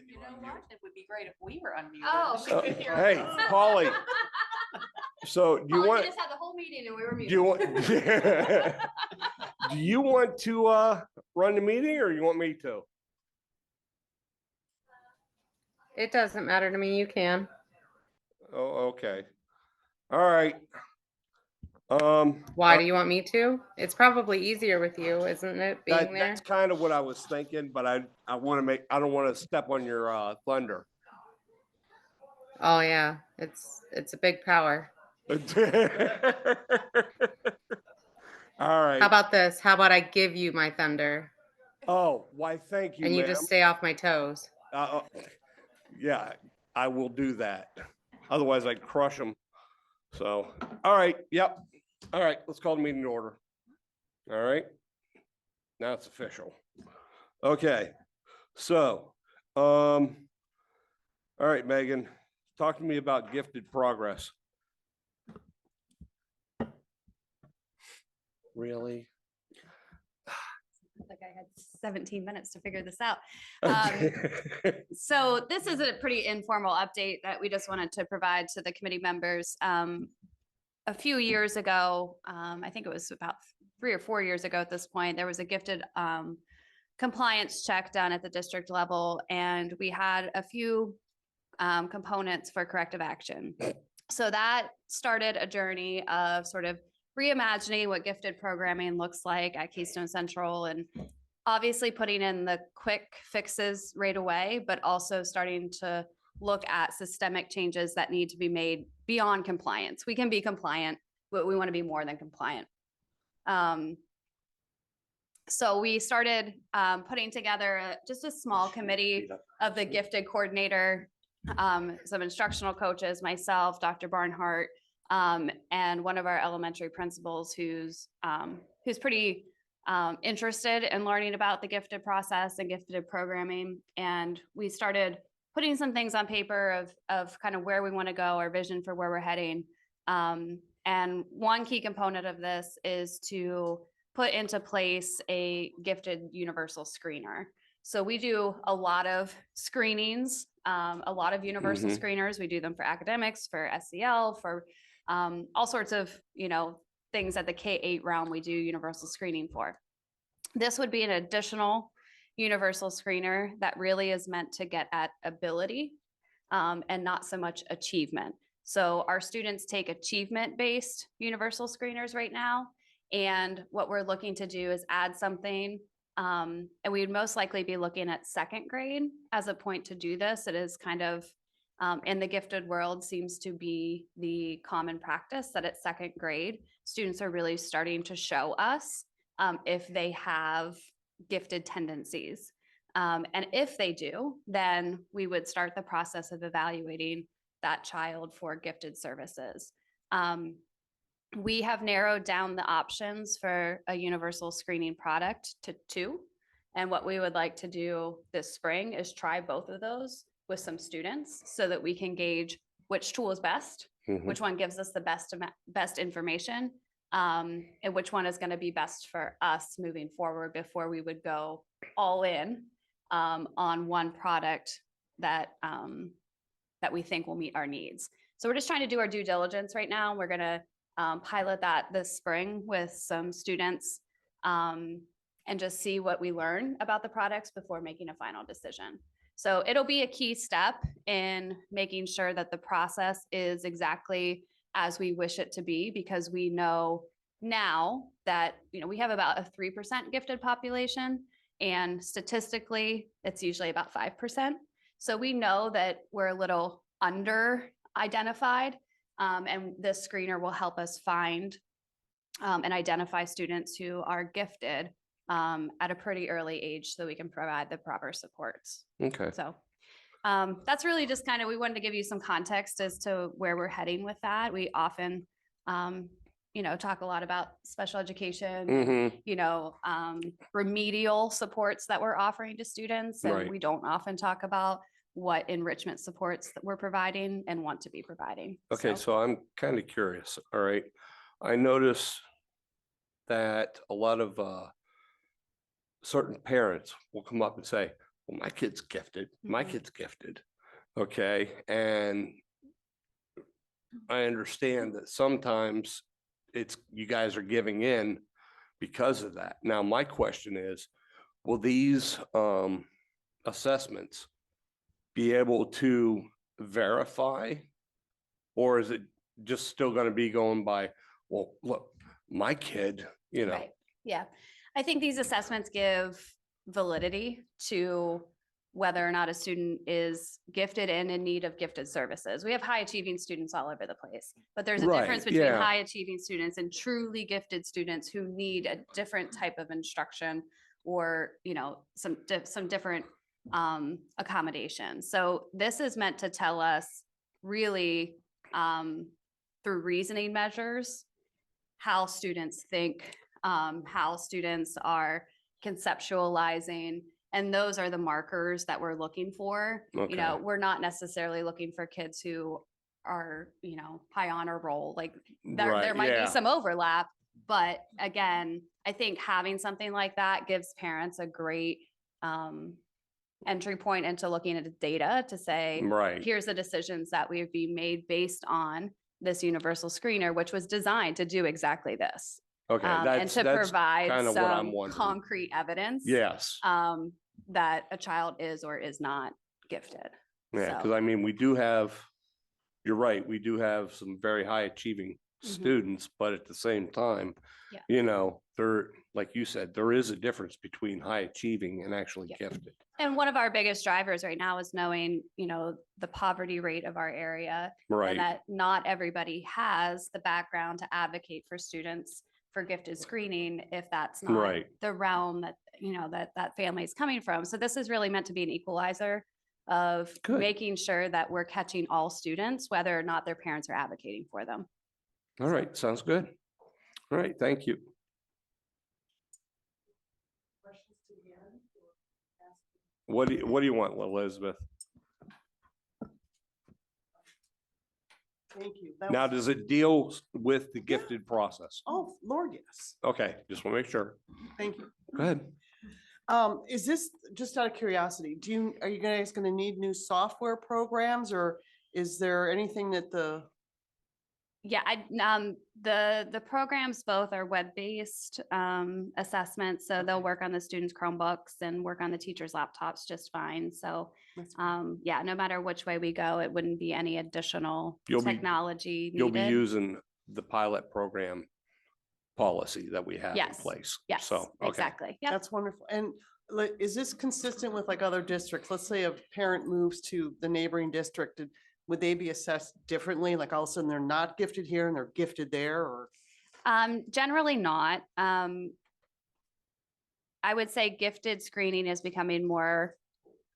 can you unmute? It would be great if we were unmuted. Oh. She could hear Hey, us. Polly. So do you Polly, want? we just had the whole meeting and we were Do muted. you want? Do you want to run the meeting, or you want me to? It doesn't matter to me. You can. Oh, okay. All right. Why do you want me to? It's probably easier with you, isn't it? Being there. That's kind of what I was thinking, but I want to I don't want to step on your thunder. Oh yeah, it's a big power. All right. How about this? How about I give you my thunder Oh, why, thank you, and you ma'am. just stay off my toes? Yeah, I will do that. Otherwise, I'd crush them. So, all right. Yep. All right. Let's call the meeting to order. All right. Now it's official. Okay. So, all right, Megan, talk to me about gifted progress. Really? Like I had 17 minutes to figure this out. So this is a pretty informal update that we just wanted to provide to the committee members. A few years ago, I think it was about 3 or 4 years ago at this point, there was a gifted compliance check done at the district level, and we had a few components for corrective action. So that started a journey of sort of reimagining what gifted programming looks like at Keystone Central, and obviously putting in the quick fixes right away, but also starting to look at systemic changes that need to be made beyond compliance. We can be compliant, but we want to be more than compliant. So we started putting together just a small committee of the gifted coordinator, some instructional coaches, myself, Dr. Barnhart, and one of our elementary principals who's pretty interested in learning about the gifted process and gifted programming. And we started putting some things on paper of kind of where we want to go, our vision for where we're heading. And one key component of this is to put into place a gifted universal screener. So we do a lot of screenings, a lot of universal screeners. We do them for academics, for SEL, for all sorts of, things at the K-8 realm we do universal screening for. This would be an additional universal screener that really is meant to get at ability and not so much achievement. So our students take achievement-based universal screeners right now, and what we're looking to do is add something, and we'd most likely be looking at second grade as a point to do this. It is kind of in the gifted world seems to be the common practice that at second grade, students are really starting to show us if they have gifted tendencies. And if they do, then we would start the process of evaluating that child for gifted services. We have narrowed down the options for a universal screening product to 2. And what we would like to do this spring is try both of those with some students so that we can gauge which tool is best, which one gives us the best information, and which one is going to be best for us moving forward before we would go all in on one product that we think will meet our needs. So we're just trying to do our due diligence right now. We're going to pilot that this spring with some students and just see what we learn about the products before making a final decision. So it'll be a key step in making sure that the process is exactly as we wish it to be, because we know now that we have about a 3% gifted population, and statistically it's usually about 5%. So we know that we're a little under identified, and this screener will help us find and identify students who are gifted at a pretty early age so we can provide the proper supports. Okay. So that's really just kind of, we wanted to give you some context as to where we're heading with that. We often, talk a lot about special education, remedial supports that we're offering to students. And we don't often talk about what enrichment supports that we're providing and want to be providing. Okay, so I'm kind of curious. All right. I notice that a lot of certain parents will come up and say, well, my kid's gifted, my Mhm. kid's gifted. Okay, and I understand that sometimes it's, you guys are giving in because of that. Now, my question is, will these assessments be able to verify? Or is it just still gonna be going by, well, look, my kid, you know, Right, yeah. I think these assessments give validity to whether or not a student is gifted and in need of gifted services. We have high achieving students all over the place, but there's a Right, difference between yeah. high achieving students and truly gifted students who need a different type of instruction or, you know, some different accommodations. So this is meant to tell us really through reasoning measures how students think, how students are conceptualizing, and those are the markers that we're looking for. You know, Okay. we're not necessarily looking for kids who are, you know, high honor roll, like there Right, might be yeah. some overlap, but again, I think having something like that gives parents a great entry point into looking at the data to say, Right, here's the decisions that we've been made based on this universal screener, which was designed to do exactly this. okay, And that's to provide kind of what I'm some wondering. concrete evidence Yes, that a child is or is not gifted. yeah, So- because I mean, we do have, you're right, we do have some very high achieving Mhm. students, but at the same time, Yeah. you know, there, like you said, there is a difference between high achieving and actually Yeah. gifted. And one of our biggest drivers right now is knowing, you know, the poverty rate of our area. Right, And that not everybody has the background to advocate for students for gifted screening if that's not right, the realm that, you know, that family is coming from. So this is really meant to be an equalizer of Good. making sure that we're catching all students, whether or not their parents are advocating for them. all right, sounds good. All right, thank you. What do you want, Elizabeth? Thank you. That Now, was- does it deal with the gifted process? Oh, Lord, yes. Okay, just want to make sure. Thank you. Go ahead. Is this, just out of curiosity, are you guys gonna need new software programs, or is there anything that Yeah, the programs both are web-based assessments, so they'll Okay. work on the students' Chromebooks and work on the teachers' laptops just fine. So that's fine. yeah, no matter which way we go, it wouldn't be any additional You'll be- technology You'll be needed. using the pilot program policy that we have in Yes, place. Yes, So, okay. exactly. Yep. That's wonderful. And is this consistent with like other districts? Let's say a parent moves to the neighboring district, would they be assessed differently? Like all of a sudden they're not gifted here and they're gifted there, or? Generally not. I would say gifted screening is becoming more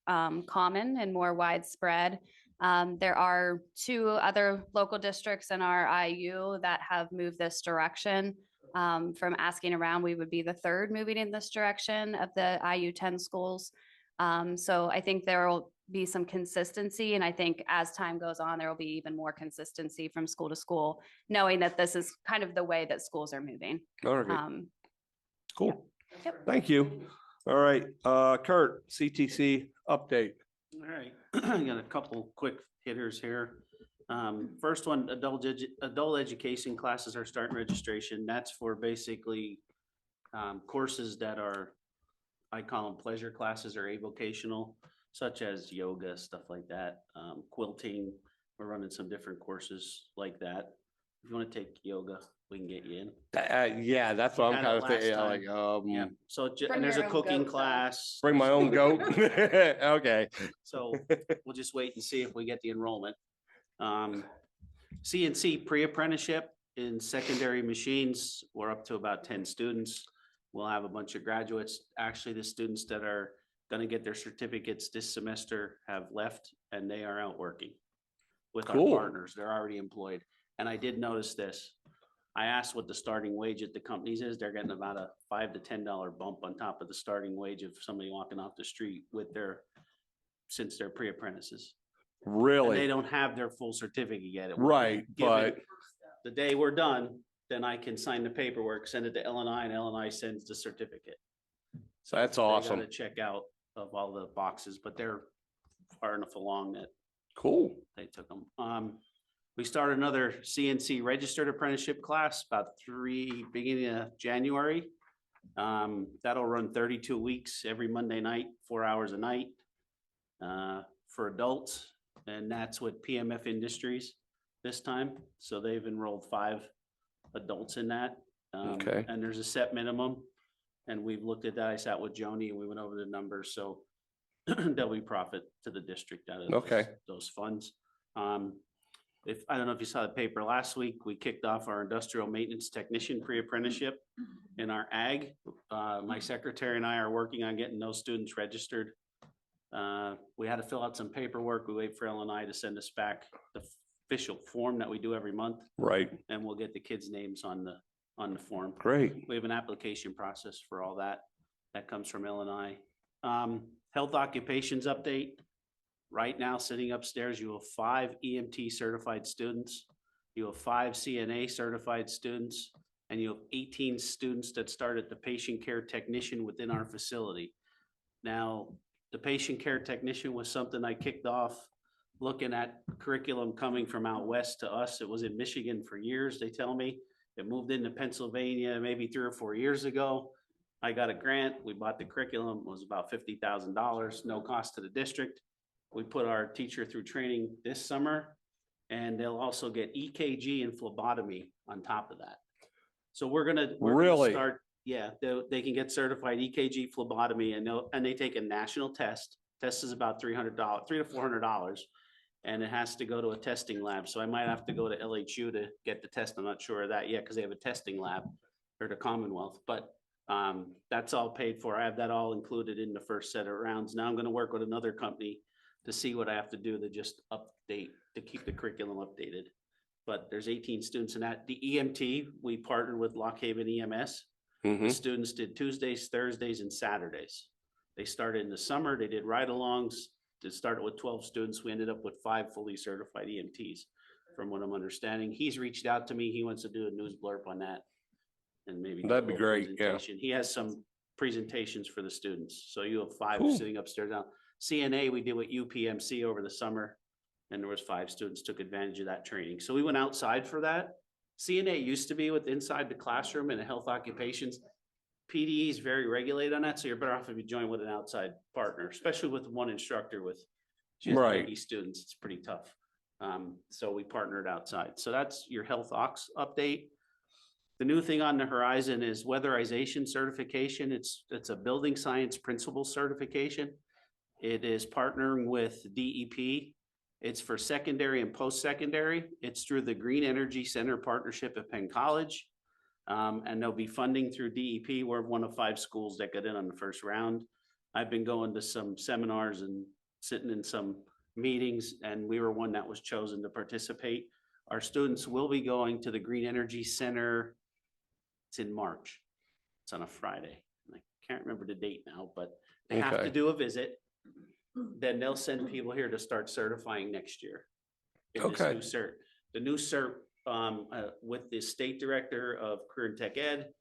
common and more widespread. There are 2 other local districts in our IU that have moved this direction. From asking around, we would be the 3rd moving in this direction of the IU 10 schools. So I think there will be some consistency, and I think as time goes on, there will be even more consistency from school to school, knowing that this is kind of the way that schools are moving. All right, Um, cool. Yep. Thank you. All right, Kurt, CTC update. All right, I got a couple quick hitters here. First one, adult education classes are starting registration. That's for basically courses that are, I call them pleasure classes or avocational, such as yoga, stuff like that. Quilting, we're running some different courses like that. If you want to take yoga, we can get you in. Yeah, that's what I'm Had kind it of thinking, last like, Yeah, so Bring and there's your a own cooking goat, though. class. bring my own goat. Okay, So we'll just wait and see if we get the enrollment. CNC pre-apprenticeship in secondary machines, we're up to about 10 students. We'll have a bunch of graduates. Actually, the students that are gonna get their certificates this semester have left and they are out working with our Cool. partners. They're already employed. And I did notice this. I asked what the starting wage at the companies is. They're getting about a $5 to $10 bump on top of the starting wage of somebody walking off the street with since they're pre-apprentices. And they really? don't have their full certificate yet. It will be Right, given but the day we're done, then I can sign the paperwork, send it to LNI, and LNI sends the certificate. so that's They gotta awesome. check out of all the boxes, but they're far enough along that Cool. they took them. We started another CNC registered apprenticeship class about beginning of January. That'll run 32 weeks every Monday night, 4 hours a night, for adults. And that's with PMF Industries this time. So they've enrolled 5 adults in that. Okay. And there's a set minimum. And we've looked at that. I sat with Joni and we went over the numbers. So there'll be profit to the district out of Okay. those funds. I don't know if you saw the paper last week, we kicked off our industrial maintenance technician pre-apprenticeship in our ag. My secretary and I are working on getting those students registered. We had to fill out some paperwork. We wait for LNI to send us back the official form that we do every month, Right. and we'll get the kids' names on the form. Great. We have an application process for all that. That comes from LNI. Health occupations update. Right now, sitting upstairs, you have 5 EMT certified students. You have 5 CNA certified students, and you have 18 students that start at the patient care technician within our facility. Now, the patient care technician was something I kicked off looking at curriculum coming from out west to us. It was in Michigan for years, they tell me. It moved into Pennsylvania maybe 3 or 4 years ago. I got a grant. We bought the curriculum. It was about $50,000, no cost to the district. We put our teacher through training this summer, and they'll also get EKG and phlebotomy on top of that. So we're gonna Really? start, yeah, they can get certified EKG phlebotomy, and they take a national test. Test is about $300, $300 to $400, and it has to go to a testing lab. So I might have to go to LHU to get the test. I'm not sure of that yet because they have a testing lab or the Commonwealth, but that's all paid for. I have that all included in the first set of rounds. Now I'm going to work with another company to see what I have to do to just update, to keep the curriculum updated. But there's 18 students in that. The EMT, we partnered with Lock Haven EMS. The Mhm. students did Tuesdays, Thursdays, and Saturdays. They started in the summer. They did ride-alongs. It started with 12 students. We ended up with 5 fully certified EMTs, from what I'm understanding. He's reached out to me. He wants to do a news blurb on that. And maybe do a That'd be little great, yeah. presentation. He has some presentations for the students. So you have 5 Cool. sitting upstairs now. CNA, we did with UPMC over the summer, and there was 5 students took advantage of that training. So we went outside for that. CNA used to be with inside the classroom in a health occupations. PDE is very regulated on that, so you're better off if you join with an outside partner, especially with one instructor with she has Right. 90 students. It's pretty tough. So we partnered outside. So that's your health ox update. The new thing on the horizon is weatherization certification. It's a building science principle certification. It is partnering with DEP. It's for secondary and post-secondary. It's through the Green Energy Center partnership at Penn College. And there'll be funding through DEP. We're one of 5 schools that got in on the first round. I've been going to some seminars and sitting in some meetings, and we were one that was chosen to participate. Our students will be going to the Green Energy Center. It's in March. It's on a Friday. I can't remember the date now, but they have Okay. to do a visit. Then they'll send people here to start certifying next year. In this Okay. new cert. The new cert, with the state director of Career and Tech Ed,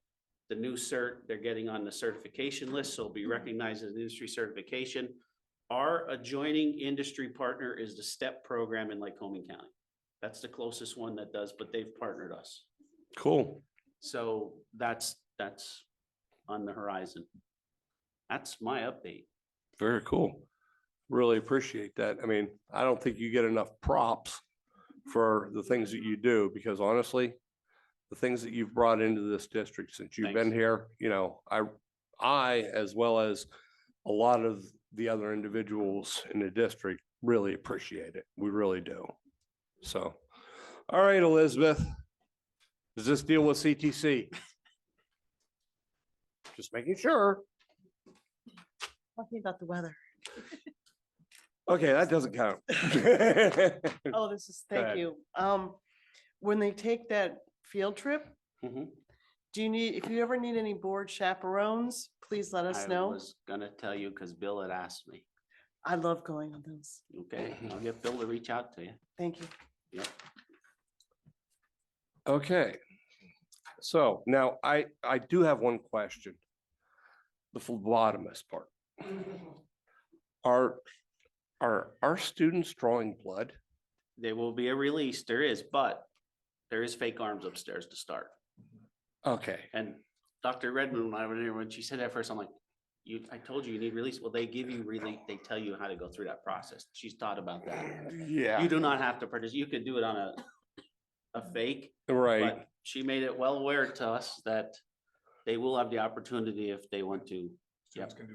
the new cert, they're getting on the certification list, so it'll be recognized as an industry certification. Our adjoining industry partner is the STEP program in Lycoming County. That's the closest one that does, but they've partnered us. Cool. So that's on the horizon. That's my update. Very cool. Really appreciate that. I mean, I don't think you get enough props for the things that you do, because honestly, the things that you've brought into this district since you've been Thanks. here, you know, I, as well as a lot of the other individuals in the district, really appreciate it. We really do. So, all right, Elizabeth. Does this deal with CTC? Just making sure. Talking about the weather. Okay, that doesn't count. Oh, this is, Go thank ahead. you. When they take that field trip, Mhm. do you need, if you ever need any board chaperones, please let us I know. was gonna tell you because Bill had asked me. I love going on those. Okay, I'll get Bill to reach out to you. Thank you. Yep. Okay. So now I do have one question. The phlebotomist part. Are our students drawing blood? There will be a release, there is, but there is fake arms upstairs to start. Okay, And Dr. Redmond, when I was there, when she said that first, I'm like, I told you you need release. Well, they give you release, they tell you how to go through that process. She's taught about that. yeah, You do not have to participate. You could do it on a fake, right. but she made it well aware to us that they will have the opportunity if they want to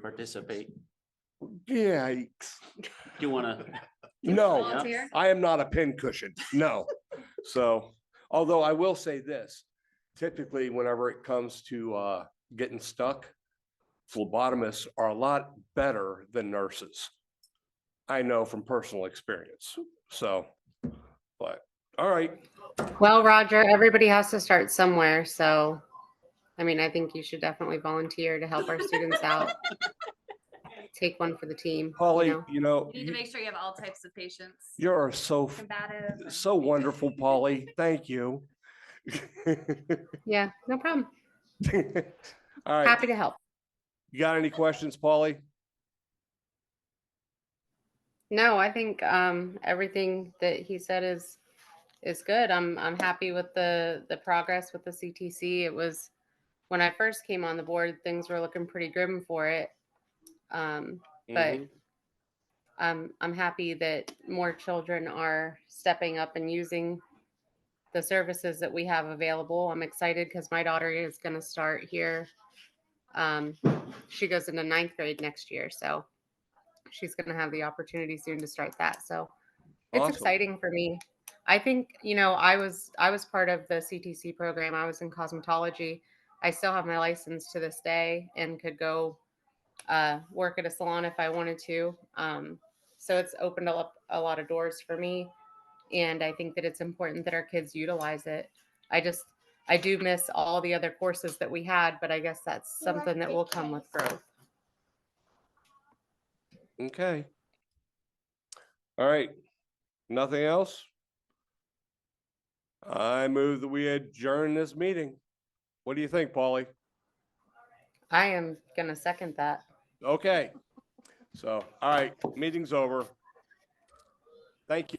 participate. Yikes. Do you wanna? No, Volunteer? I am not a pincushion, no. So, although I will say this, typically whenever it comes to getting stuck, phlebotomists are a lot better than nurses. I know from personal experience, so, but, all right. Well, Roger, everybody has to start somewhere. So, I mean, I think you should definitely volunteer to help our students out. Take one for the team. Polly, You know? you know, You need to make sure you have all types of patients, you're so, combative. and- so wonderful, Polly. Thank you. Yeah, no problem. All right, Happy to help. you got any questions, Polly? No, I think everything that he said is good. I'm happy with the progress with the CTC. It was when I first came on the board, things were looking pretty grim for it. But Mhm. I'm happy that more children are stepping up and using the services that we have available. I'm excited because my daughter is going to start here. She goes into 9th grade next year, so she's going to have the opportunity soon to start that. So it's Awesome. exciting for me. I think, I was part of the CTC program. I was in cosmetology. I still have my license to this day and could go work at a salon if I wanted to. So it's opened up a lot of doors for me. And I think that it's important that our kids utilize it. I do miss all the other courses that we had, but I guess that's something that will come with growth. Okay. All right. Nothing else? I move that we adjourn this meeting. What do you think, Paulie? I am going to second that. Okay. So, all right, meeting's over. Thank you.